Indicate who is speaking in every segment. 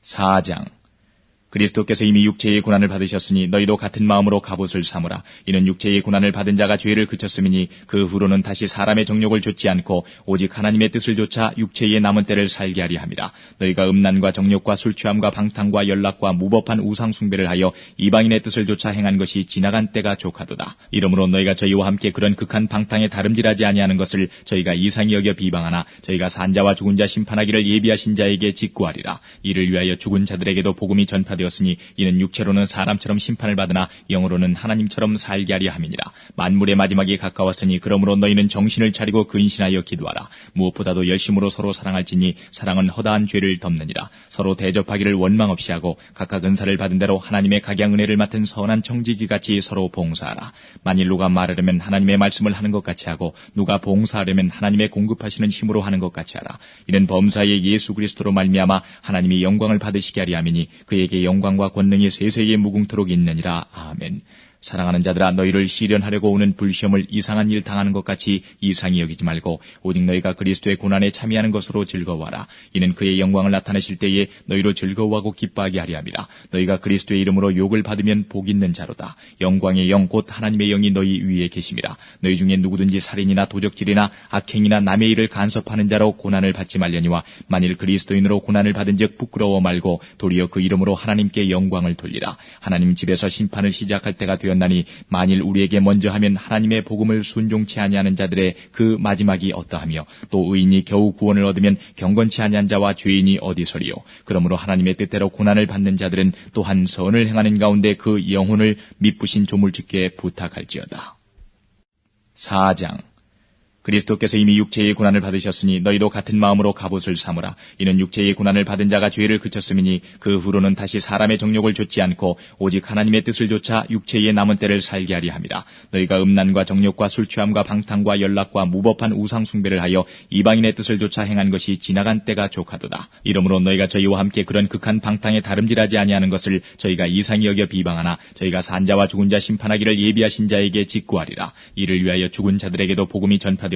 Speaker 1: 4장. 그리스도께서 이미 육체의 고난을 받으셨으니 너희도 같은 마음으로 갑옷을 삼으라. 이는 육체의 고난을 받은 자가 죄를 그쳤음이니 그 후로는 다시 사람의 정욕을 좇지 않고 오직 하나님의 뜻을 좇아 육체의 남은 때를 살게 하리 함이라. 너희가 음란과 정욕과 술취함과 방탕과 연락과 무법한 우상 숭배를 하여 이방인의 뜻을 좇아 행한 것이 지나간 때가 족하도다. 이러므로 너희가 저희와 함께 그런 극한 방탕에 다름질하지 아니하는 것을 저희가 이상히 여겨 비방하나 저희가 산자와 죽은 자 심판하기를 예비하신 자에게 직구하리라. 이를 위하여 죽은 자들에게도 복음이 전파되었으니 이는 육체로는 사람처럼 심판을 받으나 영으로는 하나님처럼 살게 하려 함이니라. 만물의 마지막이 가까웠으니 그러므로 너희는 정신을 차리고 근신하여 기도하라. 무엇보다도 열심으로 서로 사랑할지니 사랑은 허다한 죄를 덮느니라. 서로 대접하기를 원망 없이 하고 각각 은사를 받은 대로 하나님의 각양 은혜를 맡은 선한 청지기같이 서로 봉사하라. 만일 누가 말하려면 하나님의 말씀을 하는 것 같이 하고 누가 봉사하려면 하나님의 공급하시는 힘으로 하는 것 같이 하라. 이는 범사의 예수 그리스도로 말미암아 하나님이 영광을 받으시게 하리 함이니 그에게 영광과 권능이 세세에 무궁토록 있느니라. 아멘. 사랑하는 자들아, 너희를 시련하려고 오는 불시험을 이상한 일 당하는 것 같이 이상히 여기지 말고 오직 너희가 그리스도의 고난에 참여하는 것으로 즐거워하라. 이는 그의 영광을 나타내실 때에 너희로 즐거워하고 기뻐하게 하려 함이라. 너희가 그리스도의 이름으로 욕을 받으면 복 있는 자로다. 영광의 영 곧 하나님의 영이 너희 위에 계심이라. 너희 중에 누구든지 살인이나 도적질이나 악행이나 남의 일을 간섭하는 자로 고난을 받지 말려니와 만일 그리스도인으로 고난을 받은 즉 부끄러워 말고 도리어 그 이름으로 하나님께 영광을 돌리라. 하나님 집에서 심판을 시작할 때가 되었나니 만일 우리에게 먼저 하면 하나님의 복음을 순종치 아니하는 자들의 그 마지막이 어떠하며 또 의인이 겨우 구원을 얻으면 경건치 아니한 자와 죄인이 어디서리요. 그러므로 하나님의 뜻대로 고난을 받는 자들은 또한 선을 행하는 가운데 그 영혼을 미쁘신 조물주께 부탁할지어다. 4장. 그리스도께서 이미 육체의 고난을 받으셨으니 너희도 같은 마음으로 갑옷을 삼으라. 이는 육체의 고난을 받은 자가 죄를 그쳤음이니 그 후로는 다시 사람의 정욕을 좇지 않고 오직 하나님의 뜻을 좇아 육체의 남은 때를 살게 하리 함이라. 너희가 음란과 정욕과 술취함과 방탕과 연락과 무법한 우상 숭배를 하여 이방인의 뜻을 좇아 행한 것이 지나간 때가 족하도다. 이러므로 너희가 저희와 함께 그런 극한 방탕에 다름질하지 아니하는 것을 저희가 이상히 여겨 비방하나 저희가 산자와 죽은 자 심판하기를 예비하신 자에게 직구하리라. 이를 위하여 죽은 자들에게도 복음이 전파되었으니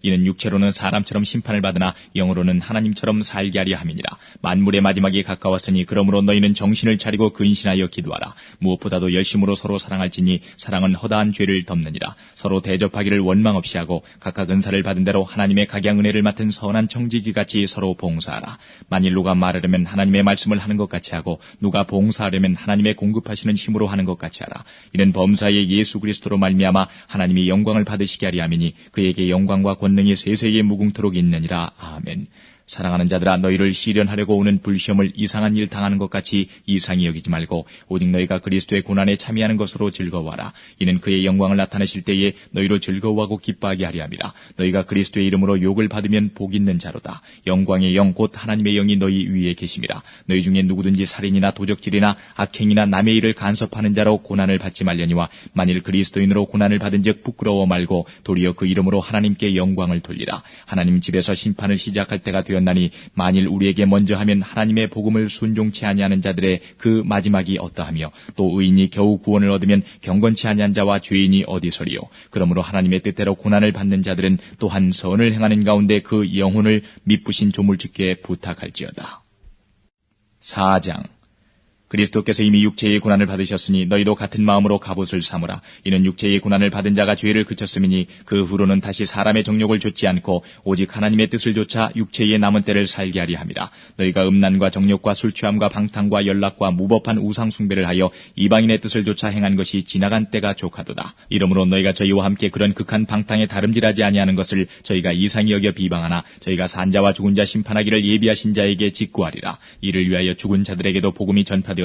Speaker 1: 이는 육체로는 사람처럼 심판을 받으나 영으로는 하나님처럼 살게 하려 함이니라. 만물의 마지막이 가까웠으니 그러므로 너희는 정신을 차리고 근신하여 기도하라. 무엇보다도 열심으로 서로 사랑할지니 사랑은 허다한 죄를 덮느니라. 서로 대접하기를 원망 없이 하고 각각 은사를 받은 대로 하나님의 각양 은혜를 맡은 선한 청지기같이 서로 봉사하라. 만일 누가 말하려면 하나님의 말씀을 하는 것 같이 하고 누가 봉사하려면 하나님의 공급하시는 힘으로 하는 것 같이 하라. 이는 범사의 예수 그리스도로 말미암아 하나님이 영광을 받으시게 하리 함이니 그에게 영광과 권능이 세세에 무궁토록 있느니라. 아멘. 사랑하는 자들아, 너희를 시련하려고 오는 불시험을 이상한 일 당하는 것 같이 이상히 여기지 말고 오직 너희가 그리스도의 고난에 참여하는 것으로 즐거워하라. 이는 그의 영광을 나타내실 때에 너희로 즐거워하고 기뻐하게 하려 함이라. 너희가 그리스도의 이름으로 욕을 받으면 복 있는 자로다. 영광의 영 곧 하나님의 영이 너희 위에 계심이라. 너희 중에 누구든지 살인이나 도적질이나 악행이나 남의 일을 간섭하는 자로 고난을 받지 말려니와 만일 그리스도인으로 고난을 받은 즉 부끄러워 말고 도리어 그 이름으로 하나님께 영광을 돌리라. 하나님 집에서 심판을 시작할 때가 되었나니 만일 우리에게 먼저 하면 하나님의 복음을 순종치 아니하는 자들의 그 마지막이 어떠하며 또 의인이 겨우 구원을 얻으면 경건치 아니한 자와 죄인이 어디서리요. 그러므로 하나님의 뜻대로 고난을 받는 자들은 또한 선을 행하는 가운데 그 영혼을 미쁘신 조물주께 부탁할지어다. 4장. 그리스도께서 이미 육체의 고난을 받으셨으니 너희도 같은 마음으로 갑옷을 삼으라. 이는 육체의 고난을 받은 자가 죄를 그쳤음이니 그 후로는 다시 사람의 정욕을 좇지 않고 오직 하나님의 뜻을 좇아 육체의 남은 때를 살게 하리 함이라. 너희가 음란과 정욕과 술취함과 방탕과 연락과 무법한 우상 숭배를 하여 이방인의 뜻을 좇아 행한 것이 지나간 때가 족하도다. 이러므로 너희가 저희와 함께 그런 극한 방탕에 다름질하지 아니하는 것을 저희가 이상히 여겨 비방하나 저희가 산자와 죽은 자 심판하기를 예비하신 자에게 직구하리라. 이를 위하여 죽은 자들에게도 복음이 전파되었으니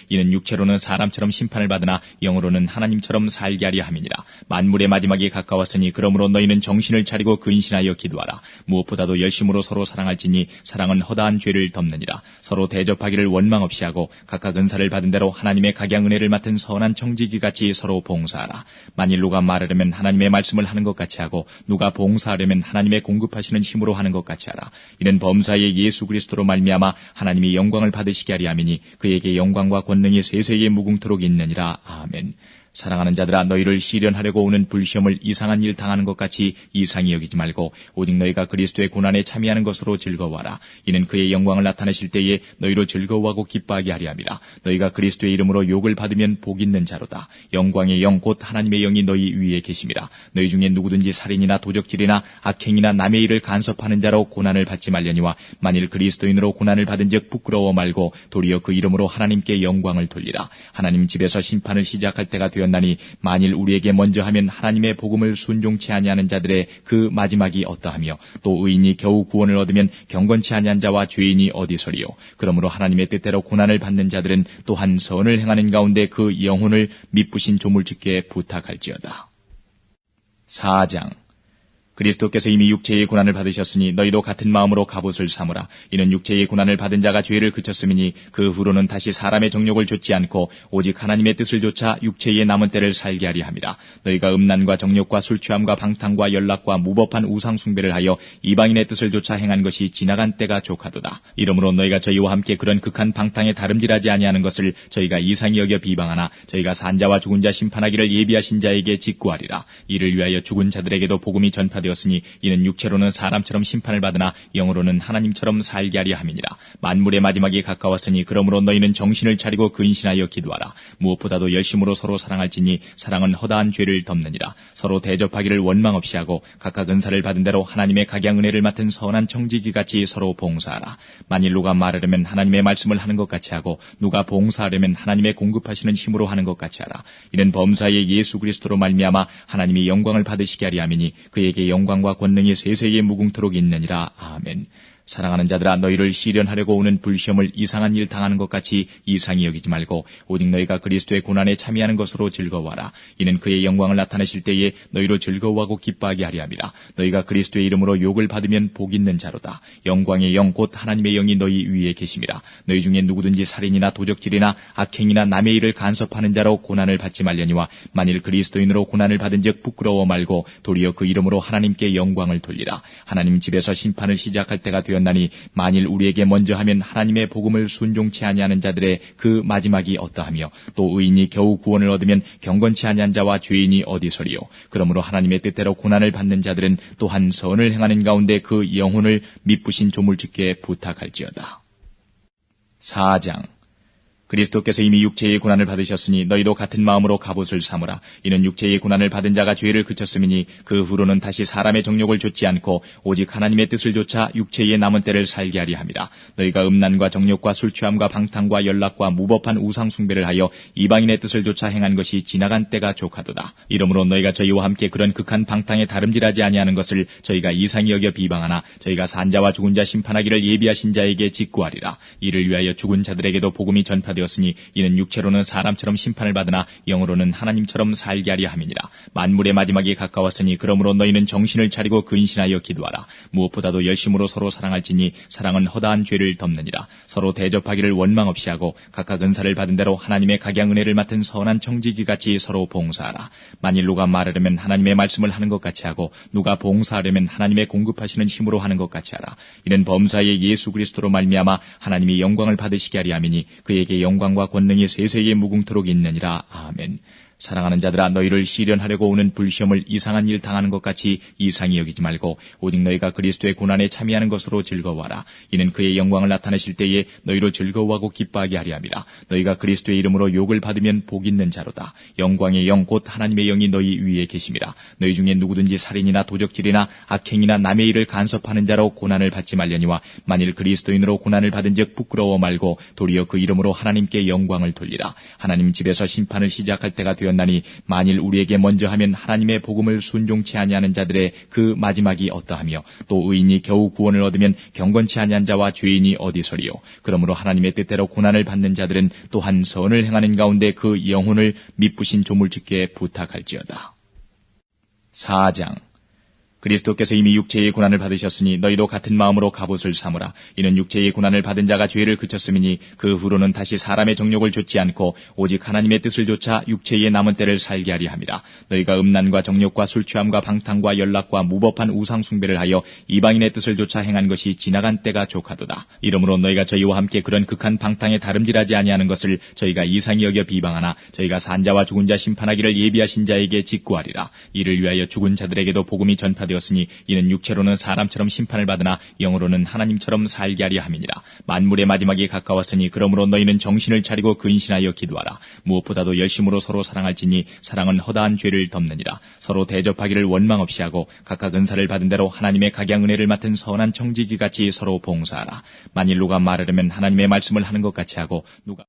Speaker 1: 이는 육체로는 사람처럼 심판을 받으나 영으로는 하나님처럼 살게 하려 함이니라. 만물의 마지막이 가까웠으니 그러므로 너희는 정신을 차리고 근신하여 기도하라. 무엇보다도 열심으로 서로 사랑할지니 사랑은 허다한 죄를 덮느니라. 서로 대접하기를 원망 없이 하고 각각 은사를 받은 대로 하나님의 각양 은혜를 맡은 선한 청지기같이 서로 봉사하라. 만일 누가 말하려면 하나님의 말씀을 하는 것 같이 하고 누가 봉사하려면 하나님의 공급하시는 힘으로 하는 것 같이 하라. 이는 범사의 예수 그리스도로 말미암아 하나님이 영광을 받으시게 하리 함이니 그에게 영광과 권능이 세세에 무궁토록 있느니라. 아멘. 사랑하는 자들아, 너희를 시련하려고 오는 불시험을 이상한 일 당하는 것 같이 이상히 여기지 말고 오직 너희가 그리스도의 고난에 참여하는 것으로 즐거워하라. 이는 그의 영광을 나타내실 때에 너희로 즐거워하고 기뻐하게 하려 함이라. 너희가 그리스도의 이름으로 욕을 받으면 복 있는 자로다. 영광의 영 곧 하나님의 영이 너희 위에 계심이라. 너희 중에 누구든지 살인이나 도적질이나 악행이나 남의 일을 간섭하는 자로 고난을 받지 말려니와 만일 그리스도인으로 고난을 받은즉 부끄러워 말고 도리어 그 이름으로 하나님께 영광을 돌리라. 하나님 집에서 심판을 시작할 때가 되었나니 만일 우리에게 먼저 하면 하나님의 복음을 순종치 아니하는 자들의 그 마지막이 어떠하며 또 의인이 겨우 구원을 얻으면 경건치 아니한 자와 죄인이 어디서리요. 그러므로 하나님의 뜻대로 고난을 받는 자들은 또한 선을 행하는 가운데 그 영혼을 미쁘신 조물주께 부탁할지어다. 4장. 그리스도께서 이미 육체의 고난을 받으셨으니 너희도 같은 마음으로 갑옷을 삼으라. 이는 육체의 고난을 받은 자가 죄를 그쳤음이니 그 후로는 다시 사람의 정욕을 좇지 않고 오직 하나님의 뜻을 좇아 육체의 남은 때를 살게 하리 함이라. 너희가 음란과 정욕과 술취함과 방탕과 연락과 무법한 우상 숭배를 하여 이방인의 뜻을 좇아 행한 것이 지나간 때가 족하도다. 이러므로 너희가 저희와 함께 그런 극한 방탕에 다름질하지 아니하는 것을 저희가 이상히 여겨 비방하나 저희가 산자와 죽은 자 심판하기를 예비하신 자에게 직구하리라. 이를 위하여 죽은 자들에게도 복음이 전파되었으니 이는 육체로는 사람처럼 심판을 받으나 영으로는 하나님처럼 살게 하려 함이니라. 만물의 마지막이 가까웠으니 그러므로 너희는 정신을 차리고 근신하여 기도하라. 무엇보다도 열심으로 서로 사랑할지니 사랑은 허다한 죄를 덮느니라. 서로 대접하기를 원망 없이 하고 각각 은사를 받은 대로 하나님의 각양 은혜를 맡은 선한 청지기같이 서로 봉사하라. 만일 누가 말하려면 하나님의 말씀을 하는 것 같이 하고 누가 봉사하려면 하나님의 공급하시는 힘으로 하는 것 같이 하라. 이는 범사의 예수 그리스도로 말미암아 하나님이 영광을 받으시게 하리 함이니 그에게 영광과 권능이 세세에 무궁토록 있느니라. 아멘. 사랑하는 자들아, 너희를 시련하려고 오는 불시험을 이상한 일 당하는 것 같이 이상히 여기지 말고 오직 너희가 그리스도의 고난에 참여하는 것으로 즐거워하라. 이는 그의 영광을 나타내실 때에 너희로 즐거워하고 기뻐하게 하려 함이라. 너희가 그리스도의 이름으로 욕을 받으면 복 있는 자로다. 영광의 영 곧 하나님의 영이 너희 위에 계심이라. 너희 중에 누구든지 살인이나 도적질이나 악행이나 남의 일을 간섭하는 자로 고난을 받지 말려니와 만일 그리스도인으로 고난을 받은즉 부끄러워 말고 도리어 그 이름으로 하나님께 영광을 돌리라. 하나님 집에서 심판을 시작할 때가 되었나니 만일 우리에게 먼저 하면 하나님의 복음을 순종치 아니하는 자들의 그 마지막이 어떠하며 또 의인이 겨우 구원을 얻으면 경건치 아니한 자와 죄인이 어디서리요. 그러므로 하나님의 뜻대로 고난을 받는 자들은 또한 선을 행하는 가운데 그 영혼을 미쁘신 조물주께 부탁할지어다. 4장. 그리스도께서 이미 육체의 고난을 받으셨으니 너희도 같은 마음으로 갑옷을 삼으라. 이는 육체의 고난을 받은 자가 죄를 그쳤음이니 그 후로는 다시 사람의 정욕을 좇지 않고 오직 하나님의 뜻을 좇아 육체의 남은 때를 살게 하리 함이라. 너희가 음란과 정욕과 술취함과 방탕과 연락과 무법한 우상 숭배를 하여 이방인의 뜻을 좇아 행한 것이 지나간 때가 족하도다. 이러므로 너희가 저희와 함께 그런 극한 방탕에 다름질하지 아니하는 것을 저희가 이상히 여겨 비방하나 저희가 산자와 죽은 자 심판하기를 예비하신 자에게 직구하리라. 이를 위하여 죽은 자들에게도 복음이 전파되었으니 이는 육체로는 사람처럼 심판을 받으나 영으로는 하나님처럼 살게 하려 함이니라. 만물의 마지막이 가까웠으니 그러므로 너희는 정신을 차리고 근신하여 기도하라. 무엇보다도 열심으로 서로 사랑할지니 사랑은 허다한 죄를 덮느니라. 서로 대접하기를 원망 없이 하고 각각 은사를 받은 대로 하나님의 각양 은혜를 맡은 선한 청지기같이 서로 봉사하라. 만일 누가 말하려면 하나님의 말씀을 하는 것 같이 하고 누가 봉사하려면 하나님의 공급하시는 힘으로 하는 것 같이 하라. 이는 범사의 예수 그리스도로 말미암아 하나님이 영광을 받으시게 하리 함이니 그에게 영광과 권능이 세세에 무궁토록 있느니라. 아멘. 사랑하는 자들아, 너희를 시련하려고 오는 불시험을 이상한 일 당하는 것 같이 이상히 여기지 말고 오직 너희가 그리스도의 고난에 참여하는 것으로 즐거워하라. 이는 그의 영광을 나타내실 때에 너희로 즐거워하고 기뻐하게 하려 함이라. 너희가 그리스도의 이름으로 욕을 받으면 복 있는 자로다. 영광의 영 곧 하나님의 영이 너희 위에 계심이라. 너희 중에 누구든지 살인이나 도적질이나 악행이나 남의 일을 간섭하는 자로 고난을 받지 말려니와 만일 그리스도인으로 고난을 받은즉 부끄러워 말고 도리어 그 이름으로 하나님께 영광을 돌리라. 하나님 집에서 심판을 시작할 때가 되었나니 만일 우리에게 먼저 하면 하나님의 복음을 순종치 아니하는 자들의 그 마지막이 어떠하며 또 의인이 겨우 구원을 얻으면 경건치 아니한 자와 죄인이 어디서리요. 그러므로 하나님의 뜻대로 고난을 받는 자들은 또한 선을 행하는 가운데 그 영혼을 미쁘신 조물주께 부탁할지어다. 4장. 그리스도께서 이미 육체의 고난을 받으셨으니 너희도 같은 마음으로 갑옷을 삼으라. 이는 육체의 고난을 받은 자가 죄를 그쳤음이니 그 후로는 다시 사람의 정욕을 좇지 않고 오직 하나님의 뜻을 좇아 육체의 남은 때를 살게 하리 함이라. 너희가 음란과 정욕과 술취함과 방탕과 연락과 무법한 우상 숭배를 하여 이방인의 뜻을 좇아 행한 것이 지나간 때가 족하도다. 이러므로 너희가 저희와 함께 그런 극한 방탕에 다름질하지 아니하는 것을 저희가 이상히 여겨 비방하나 저희가 산자와 죽은 자 심판하기를 예비하신 자에게 직구하리라. 이를 위하여 죽은 자들에게도 복음이 전파되었으니 이는 육체로는 사람처럼 심판을 받으나 영으로는 하나님처럼 살게 하리 함이니라. 만물의 마지막이 가까웠으니 그러므로 너희는 정신을 차리고 근신하여 기도하라. 무엇보다도 열심으로 서로 사랑할지니 사랑은 허다한 죄를 덮느니라. 서로 대접하기를 원망 없이 하고 각각 은사를 받은 대로 하나님의 각양 은혜를 맡은 선한 청지기같이 서로 봉사하라. 만일 누가 말하려면 하나님의 말씀을 하는 것 같이 하고 누가